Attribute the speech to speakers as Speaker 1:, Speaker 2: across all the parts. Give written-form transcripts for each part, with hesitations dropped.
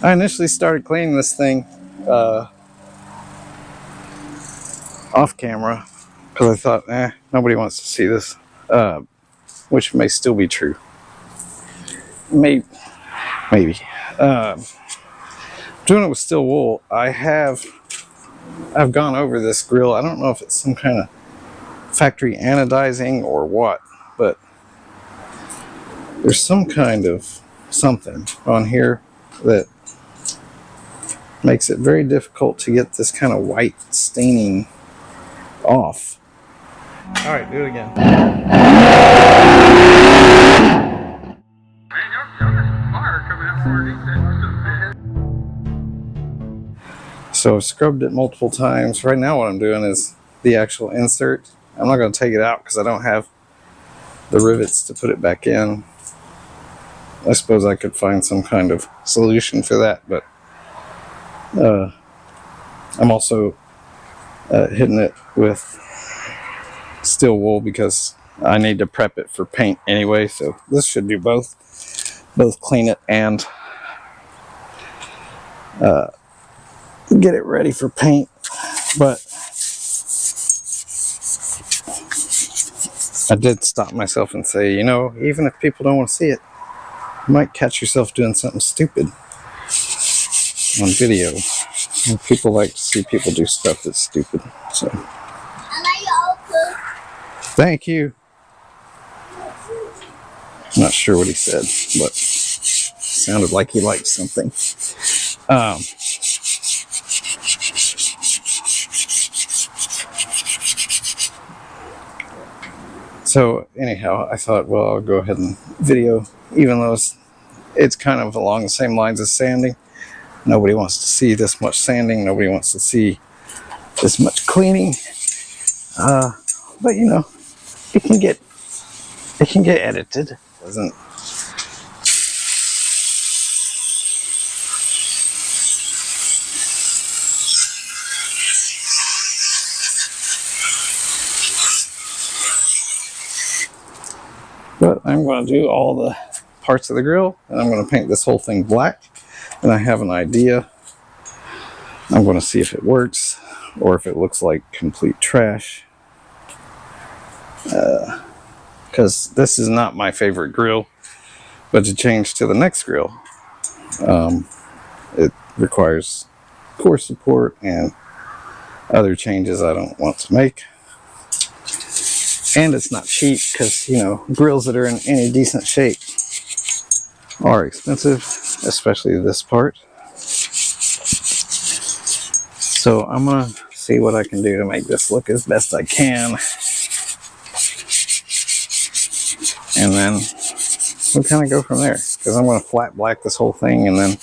Speaker 1: I initially started cleaning this thing off camera because I thought, nobody wants to see this, which may still be true. Maybe. Doing it with steel wool. I've gone over this grill. I don't know if it's some kind of factory anodizing or what, but there's some kind of something on here that makes it very difficult to get this kind of white staining off. All right, do it again. So I've scrubbed it multiple times. Right now what I'm doing is the actual insert. I'm not going to take it out because I don't have the rivets to put it back in. I suppose I could find some kind of solution for that, but I'm also hitting it with steel wool because I need to prep it for paint anyway, so this should do both clean it and get it ready for paint. But I did stop myself and say, you know, even if people don't want to see it, you might catch yourself doing something stupid on video. And people like to see people do stuff that's stupid. So thank you. I'm not sure what he said, but sounded like he liked something. So anyhow, I thought, well, I'll go ahead and video, even though it's kind of along the same lines as sanding. Nobody wants to see this much sanding. Nobody wants to see this much cleaning. But you know, it can get edited. It doesn't. But I'm going to do all the parts of the grill, and I'm going to paint this whole thing black. And I have an idea. I'm going to see if it works or if it looks like complete trash. Because this is not my favorite grill. But to change to the next grill, it requires core support and other changes I don't want to make. And it's not cheap because, you know, grills that are in any decent shape are expensive, especially this part. So I'm going to see what I can do to make this look as best I can. And then we'll kind of go from there. Because I'm going to flat black this whole thing, and then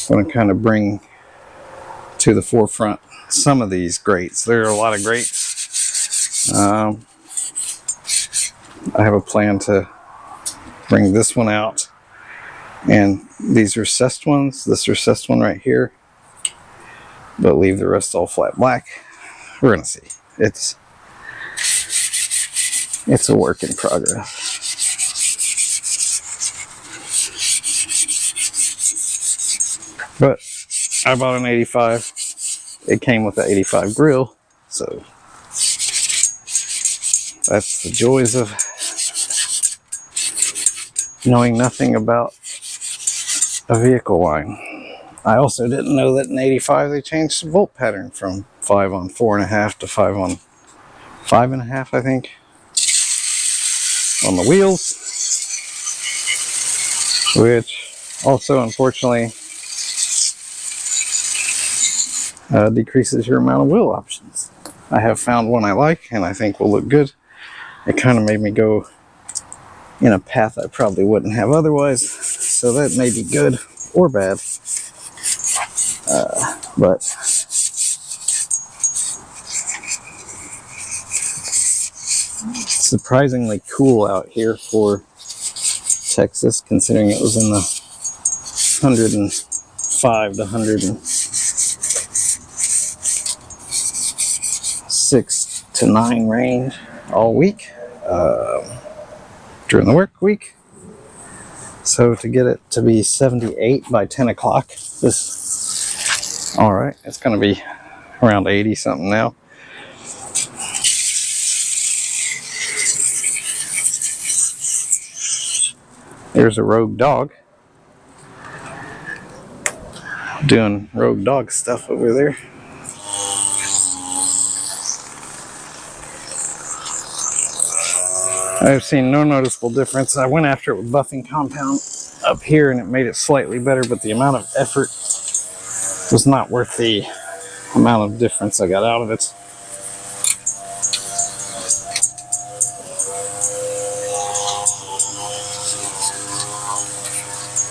Speaker 1: I'm going to kind of bring to the forefront some of these grates. There are a lot of grates. I have a plan to bring this one out, and these recessed ones, this recessed one right here, but leave the rest all flat black. We're gonna see. It's a work in progress. But I bought an 85. It came with an 85 grill, so that's the joys of knowing nothing about a vehicle line. I also didn't know that in 85 they changed the bolt pattern from 5 on 4.5 to 5 on 5.5, I think, on the wheels, which also unfortunately decreases your amount of wheel options. I have found one I like and I think will look good. It kind of made me go in a path I probably wouldn't have otherwise, so that may be good or bad. But surprisingly cool out here for Texas, considering it was in the 105 to 106 to 9 range all week during the work week. So to get it to be 78 by 10 o'clock, this, all right, it's going to be around 80 something now. There's a rogue dog doing rogue dog stuff over there. I've seen no noticeable difference. I went after it with buffing compound up here and it made it slightly better, but the amount of effort was not worth the amount of difference I got out of it.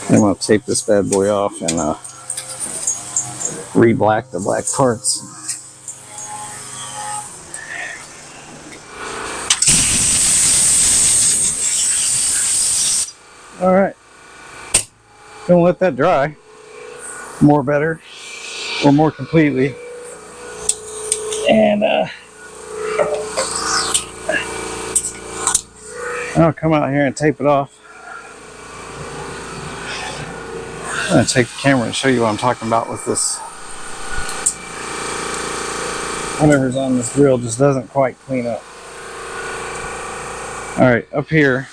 Speaker 1: I'm going to tape this bad boy off and re-black the black parts. All right, gonna let that dry more better or more completely, and I'll come out here and tape it off. I'm gonna take the camera and show you what I'm talking about with this. Whatever's on this grill just doesn't quite clean up. All right, up here,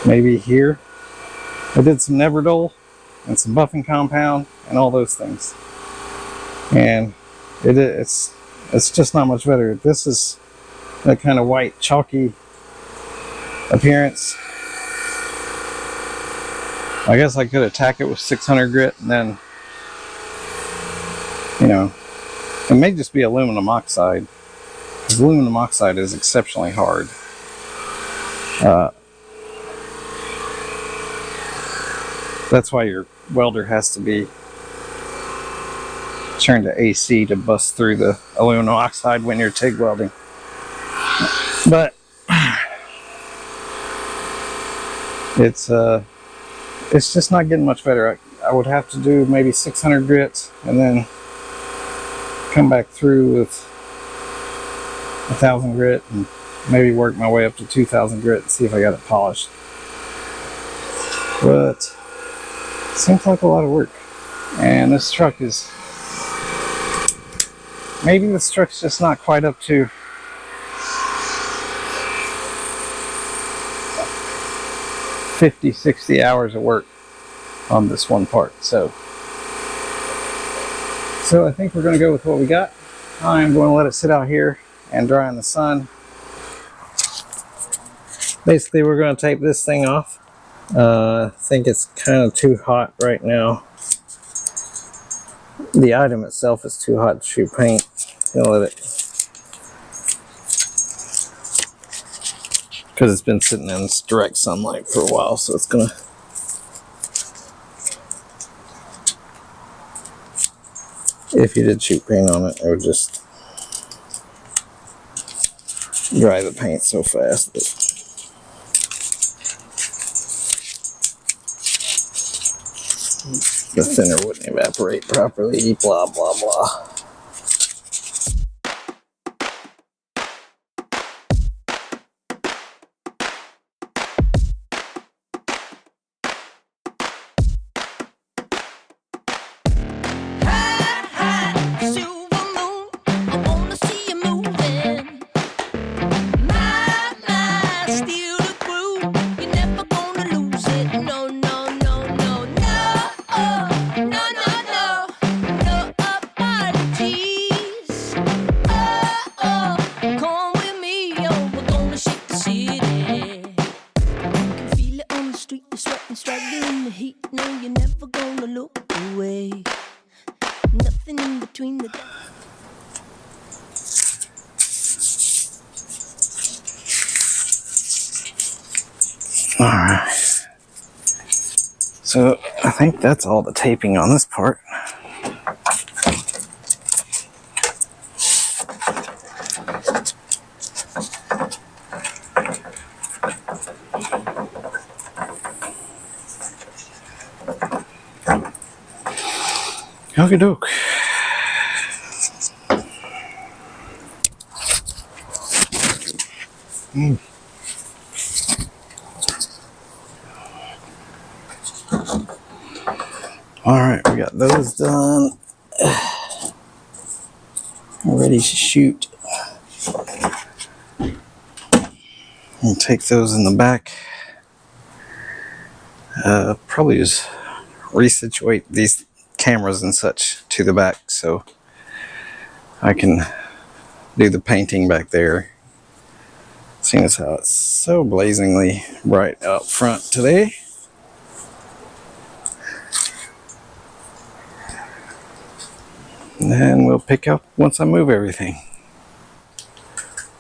Speaker 1: maybe here, I did some Neverdol and some buffing compound and all those things, and it's just not much better. This is that kind of white chalky appearance. I guess I could attack it with 600 grit and then, you know, it may just be aluminum oxide. Aluminum oxide is exceptionally hard. That's why your welder has to be turned to AC to bust through the aluminum oxide when you're TIG welding. But it's just not getting much better. I would have to do maybe 600 grit and then come back through with 1,000 grit and maybe work my way up to 2,000 grit and see if I got it polished. But it seems like a lot of work. And this truck is, maybe this truck's just not quite up to $50-60 hours of work on this one part. So I think we're going to go with what we got. I'm going to let it sit out here and dry in the sun. Basically, we're going to tape this thing off. I think it's kind of too hot right now. The item itself is too hot to shoot paint. Gonna let it, because it's been sitting in direct sunlight for a while, so it's gonna, if you did shoot paint on it, it would just dry the paint so fast that the thinner wouldn't evaporate properly, blah blah blah. Alright, so I think that's all the taping on this part. Okie doke. Alright, we got those done. We're ready to shoot. We'll take those in the back. Probably just resituate these cameras and such to the back so I can do the painting back there. Seeing as how it's so blazingly bright out front today. And then we'll pick up once I move everything.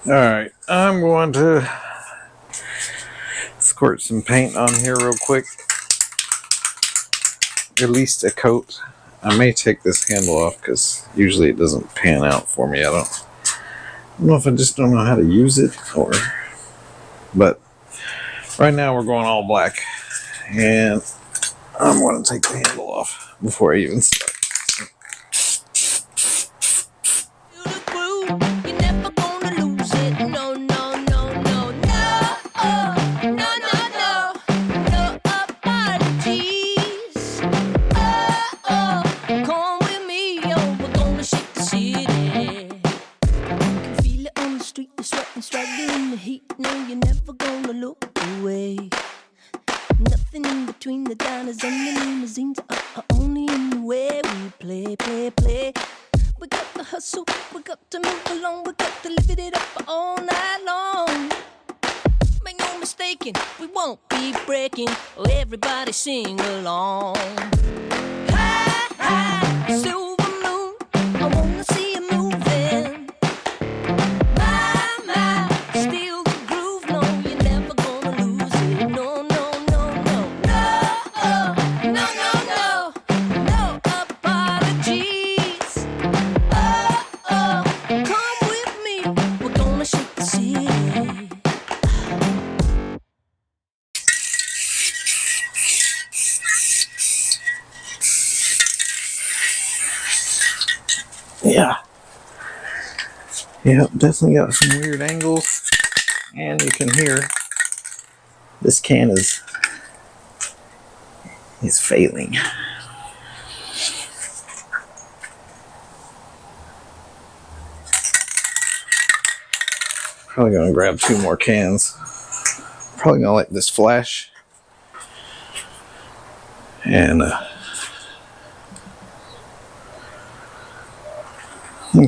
Speaker 1: Alright, I'm going to squirt some paint on here real quick. At least a coat. I may take this handle off because usually it doesn't pan out for me. I don't know if I just don't know how to use it or... But right now we're going all black. And I'm going to take the handle off before I even start.
Speaker 2: We won't be breaking. Oh, everybody sing along. High, high, silver moon. I wanna see you moving. My, steal the groove. No, you're never gonna lose it. No, no, no, no, no, no, no, no, no apologies. Come with me. We're gonna shake the city.
Speaker 1: Yeah. Yep, definitely got some weird angles. And you can hear this can is failing. Probably gonna grab 2 more cans. Probably gonna let this flash. And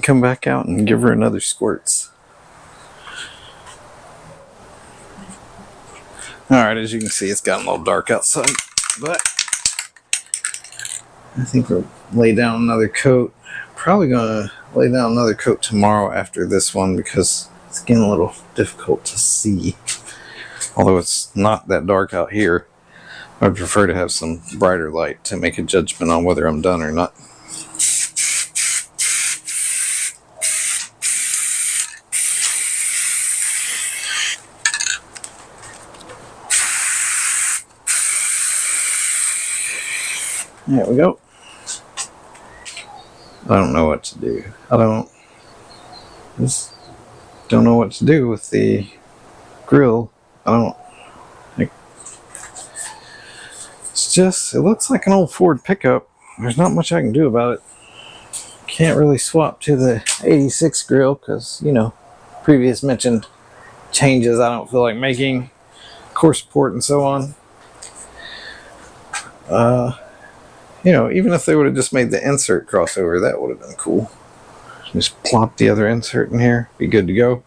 Speaker 1: come back out and give her another squirts. Alright, as you can see, it's gotten a little dark outside, but I think we'll lay down another coat. Probably gonna lay down another coat tomorrow after this one because it's getting a little difficult to see. Although it's not that dark out here, I'd prefer to have some brighter light to make a judgment on whether I'm done or not. There we go. I don't know what to do. Just don't know what to do with the grill. It looks like an old Ford pickup. There's not much I can do about it. Can't really swap to the 86 grill because, previous mentioned changes I don't feel like making, core support and so on. Even if they would have just made the insert crossover, that would have been cool. Just plop the other insert in here, be good to go.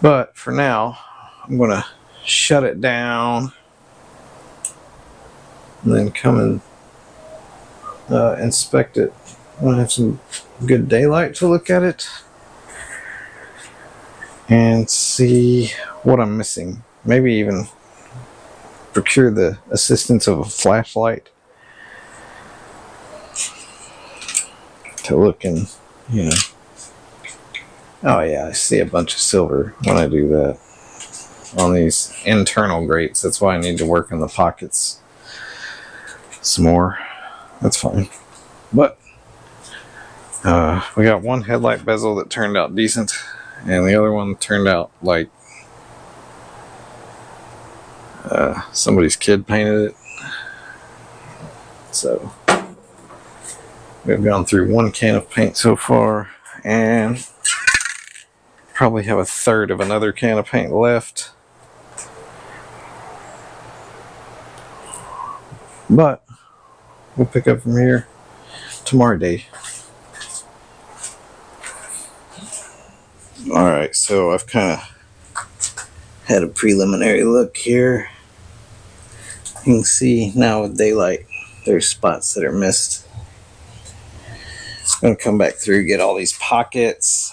Speaker 1: But for now, I'm going to shut it down and then come and inspect it. I'm going to have some good daylight to look at it and see what I'm missing. Maybe even procure the assistance of a flashlight to look and, oh yeah, I see a bunch of silver when I do that on these internal grates. That's why I need to work on the pockets some more. That's fine. But we got one headlight bezel that turned out decent, and the other one turned out like somebody's kid painted it. So we've gone through 1 can of paint so far, and probably have a third of another can of paint left. But we'll pick up from here tomorrow day. Alright, so I've kind of had a preliminary look here. You can see now with daylight, there's spots that are missed. I'm going to come back through, get all these pockets.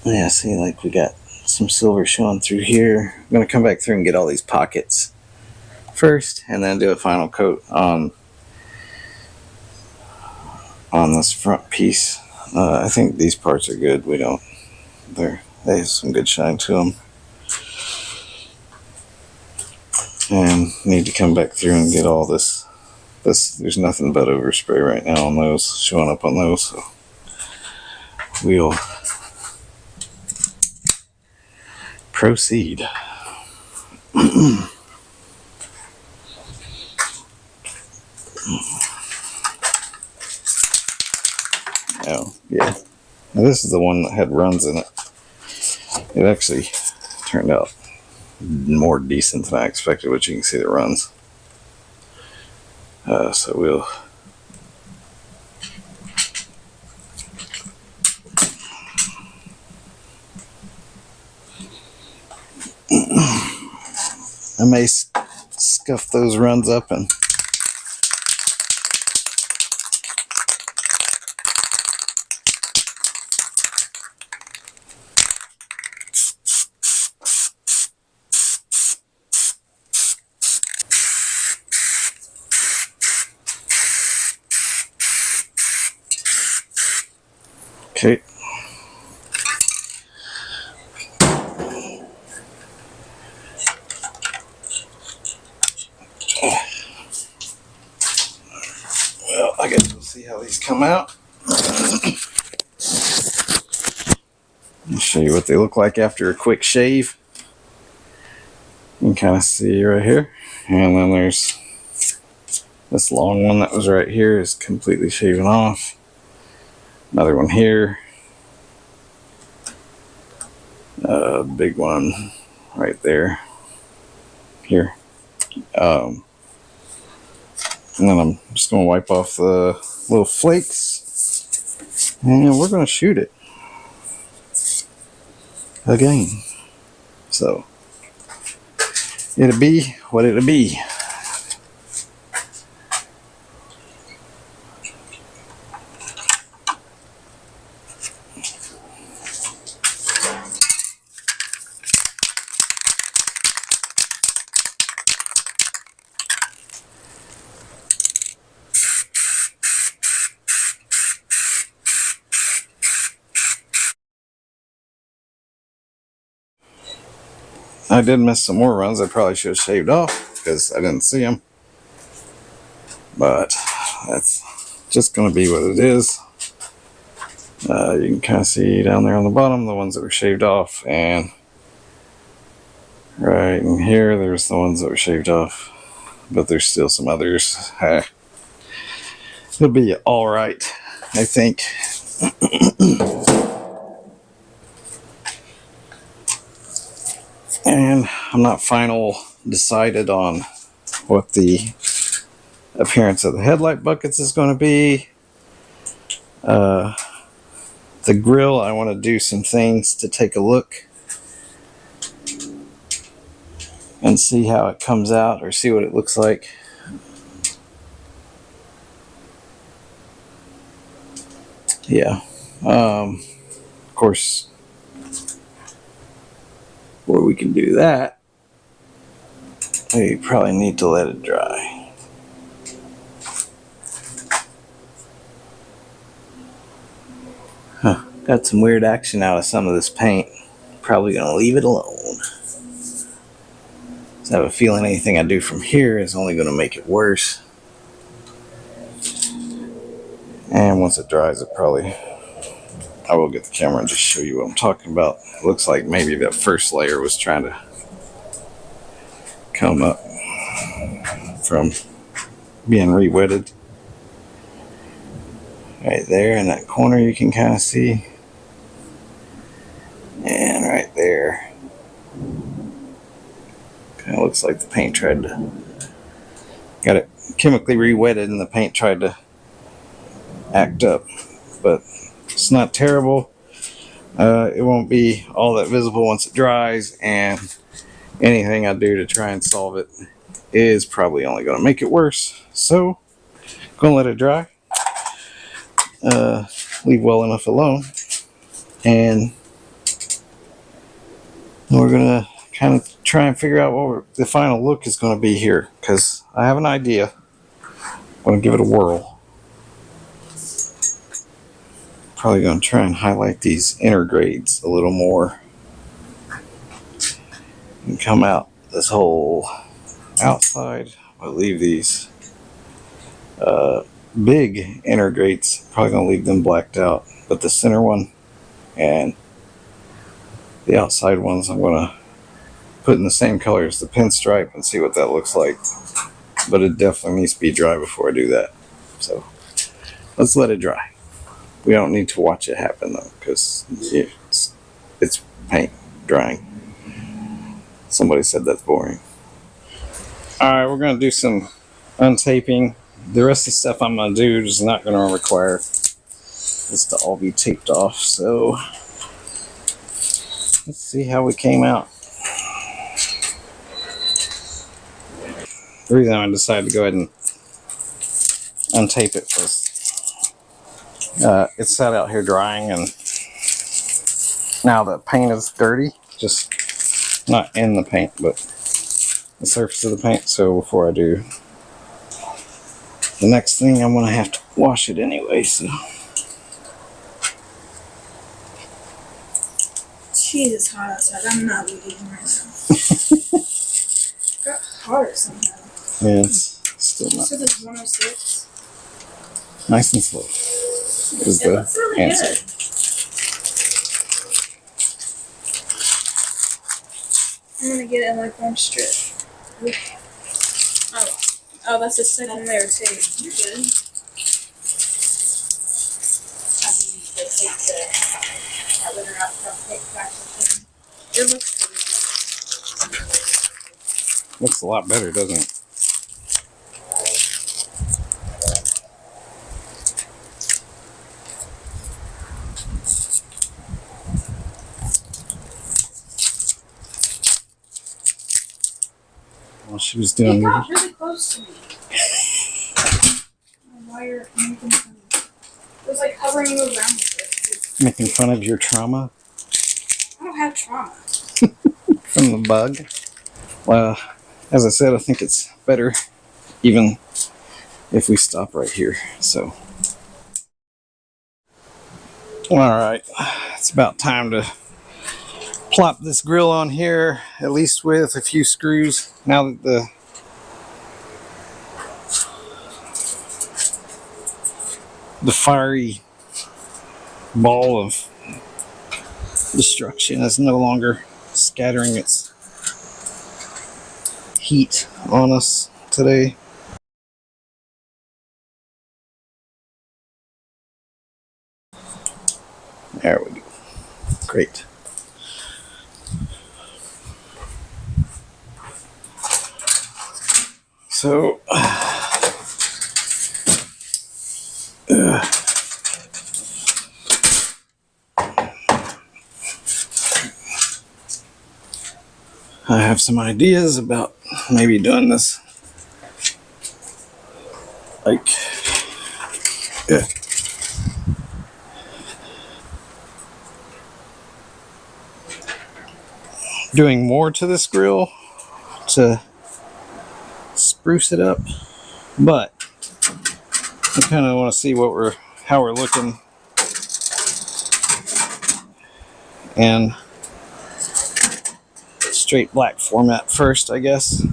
Speaker 1: Yeah, see, like we got some silver showing through here. I'm going to come back through and get all these pockets first, and then do a final coat on this front piece. I think these parts are good. They have some good shine to them. And need to come back through and get all this. There's nothing but overspray right now on those, showing up on those. So we'll proceed. Oh, yeah. Now, this is the one that had runs in it. It actually turned out more decent than I expected, but you can see the runs. So we'll I may scuff those runs up and okay. Well, I guess we'll see how these come out. I'll show you what they look like after a quick shave. You can kind of see right here. And then there's this long one that was right here is completely shaven off. Another one here. Big one right there. Here. And then I'm just going to wipe off the little flakes. And we're going to shoot it again. So it'll be what it'll be. I did miss some more runs I probably should have shaved off because I didn't see them. But that's just going to be what it is. You can kind of see down there on the bottom the ones that were shaved off, and right in here there's the ones that were shaved off, but there's still some others. It'll be all right, I think. And I'm not decided on what the appearance of the headlight buckets is going to be. The grill, I want to do some things to take a look and see how it comes out, or see what it looks like. Yeah. Of course, before we can do that, we probably need to let it dry. Got some weird action out of some of this paint. Probably gonna leave it alone. I have a feeling anything I do from here is only gonna make it worse. And once it dries, I will get the camera and just show you what I'm talking about. It looks like maybe that first layer was trying to come up. from being re-wetted. Right there in that corner you can kind of see. And right there. Kind of looks like the paint tried to... Got it chemically re-wetted and the paint tried to act up. But it's not terrible. It won't be all that visible once it dries, and anything I do to try and solve it is probably only going to make it worse. So, gonna let it dry. Leave well enough alone, and we're gonna kind of try and figure out what the final look is going to be here, because I have an idea. I'm going to give it a whirl. Probably going to try and highlight these inner grades a little more and come out this whole outside. I'll leave these big inner grades, probably going to leave them blacked out, but the center one and the outside ones I'm going to put in the same color as the pinstripe and see what that looks like. But it definitely needs to be dry before I do that. So let's let it dry. We don't need to watch it happen though, because it's paint drying. Somebody said that's boring. Alright, we're going to do some untaping. The rest of the stuff I'm going to do is not going to require this to all be taped off. So let's see how we came out. The reason I decided to go ahead and untape it was it sat out here drying, and now the paint is dirty, just not in the paint but the surface of the paint. So before I do the next thing, I'm going to have to wash it anyway. So
Speaker 3: Jesus, hot outside. I'm not leaving right now. Got hotter somehow.
Speaker 1: yeah, it's still not.
Speaker 3: So this 106.
Speaker 1: Nice and slow is
Speaker 3: It looks
Speaker 1: the
Speaker 3: really
Speaker 1: answer.
Speaker 3: good. I'm gonna get it in like one strip. Oh, that's the second layer too. You're good. It looks good.
Speaker 1: Looks a lot better, doesn't it? While she was
Speaker 3: It
Speaker 1: doing
Speaker 3: got really close to me. Why you're making fun of me? It was like hovering you around with it.
Speaker 1: making fun of your trauma
Speaker 3: I don't have trauma.
Speaker 1: from the bug. Well, as I said, I think it's better even if we stop right here. So, alright, it's about time to plop this grill on here, at least with a few screws. Now that the fiery ball of destruction is no longer scattering its heat on us today. There we go. Great. So, I have some ideas about maybe doing this like doing more to this grill to spruce it up, but I kind of want to see how we're looking and straight black format first, I guess.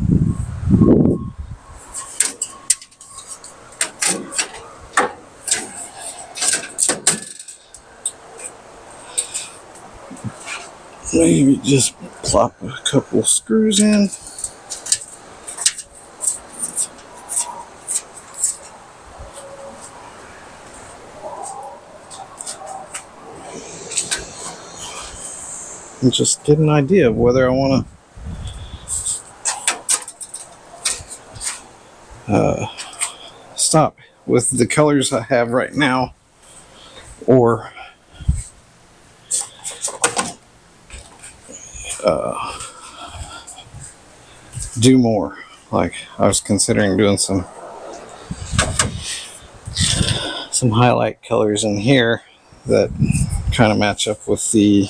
Speaker 1: Maybe just plop a couple screws in. and just get an idea of whether I want to stop with the colors I have right now, or do more. Like, I was considering doing some highlight colors in here that kind of match up with the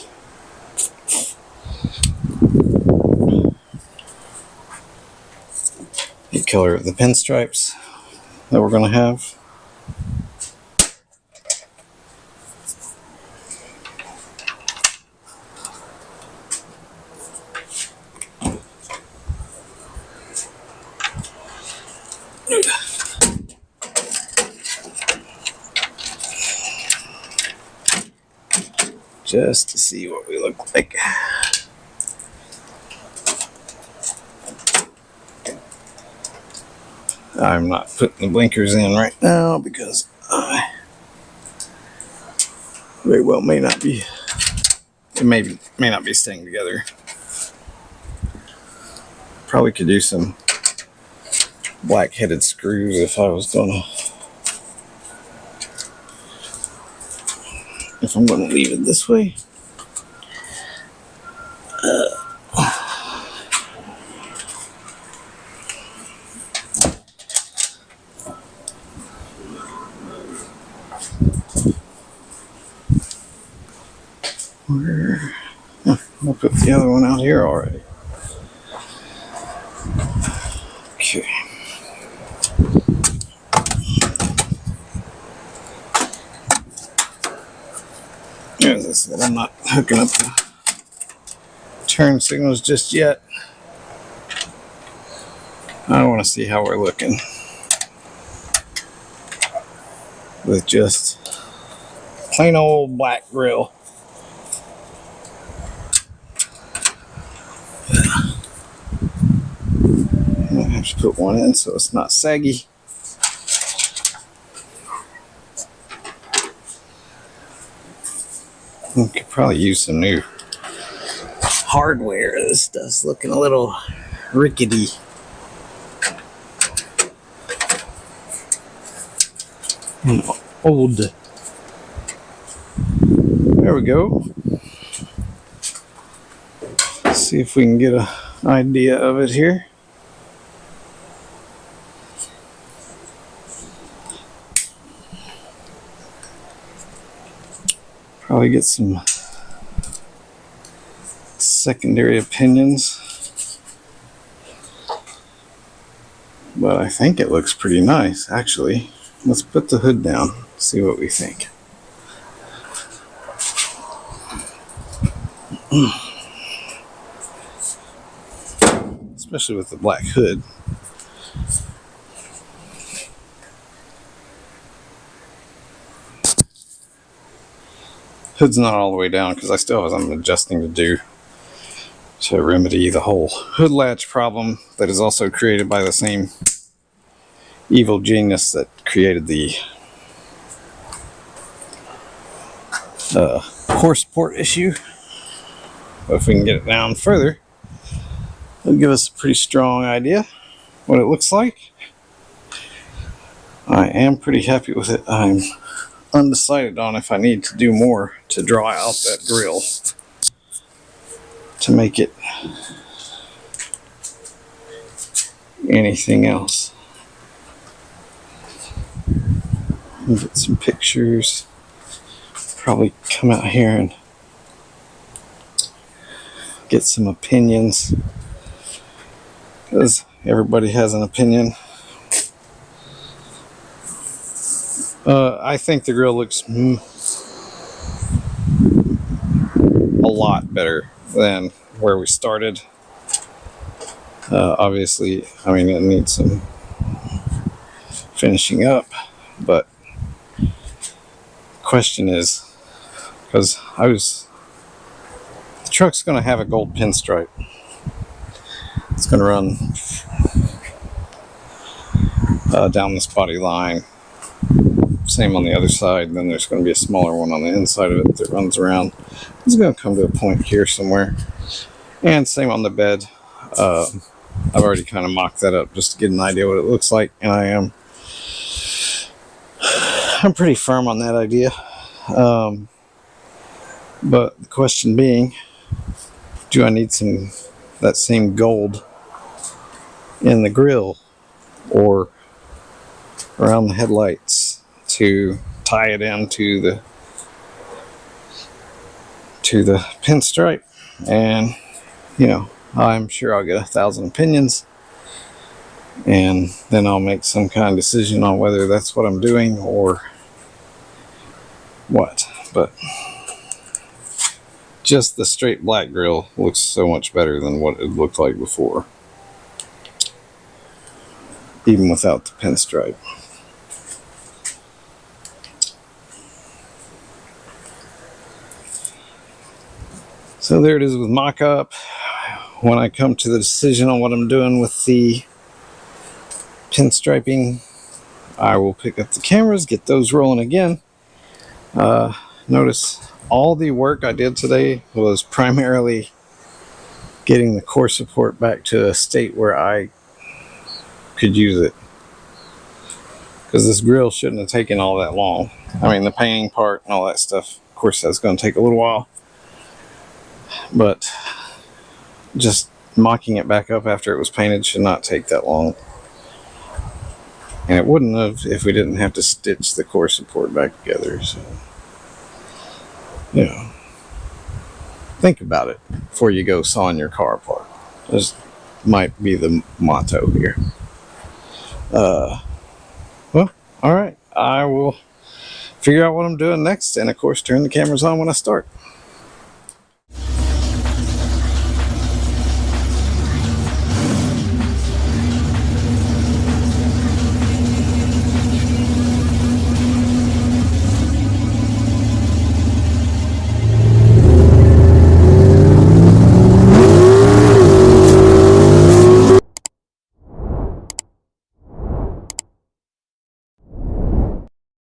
Speaker 1: color of the pinstripes that we're going to have. Just to see what we look like. I'm not putting the blinkers in right now because I very well may not be, it may not be staying together. Probably could do some black-headed screws if I was gonna, if I'm gonna leave it this way. I'll put the other one out here already. Okay. As I said, I'm not hooking up the turn signals just yet. I want to see how we're looking with just plain old black grill. I have to put one in so it's not saggy. We could probably use some new hardware. This stuff's looking a little rickety. And old. There we go. Let's see if we can get an idea of it here. Probably get some secondary opinions, but I think it looks pretty nice, actually. Let's put the hood down, see what we think. Especially with the black hood. Hood's not all the way down because I still have some adjusting to do to remedy the whole hood latch problem that is also created by the same evil genius that created the core support issue. But if we can get it down further, it'll give us a pretty strong idea what it looks like. I am pretty happy with it. I'm undecided on if I need to do more to draw out that grill to make it anything else. Get some pictures, probably come out here and get some opinions, because everybody has an opinion. I think the grill looks a lot better than where we started. Obviously, I mean, it needs some finishing up, but the question is, because the truck's going to have a gold pinstripe. It's going to run down this body line Same on the other side. And then there's going to be a smaller one on the inside of it that runs around. It's going to come to a point here somewhere. And same on the bed. I've already kind of mocked that up just to get an idea what it looks like. And I'm pretty firm on that idea. But the question being, do I need that same gold in the grill or around the headlights to tie it into the pinstripe? And I'm sure I'll get 1,000 opinions, and then I'll make some kind of decision on whether that's what I'm doing or what. But just the straight black grill looks so much better than what it looked like before, even without the pinstripe. So there it is with mock-up. When I come to the decision on what I'm doing with the pinstriping, I will pick up the cameras, get those rolling again. Notice all the work I did today was primarily getting the core support back to a state where I could use it. Because this grill shouldn't have taken all that long. I mean, the painting part and all that stuff, of course, that's going to take a little while. But just mocking it back up after it was painted should not take that long. And it wouldn't have if we didn't have to stitch the core support back together. So, think about it before you go sawing your car apart. This might be the motto here. Well, all right. I will figure out what I'm doing next, and of course turn the cameras on when I start.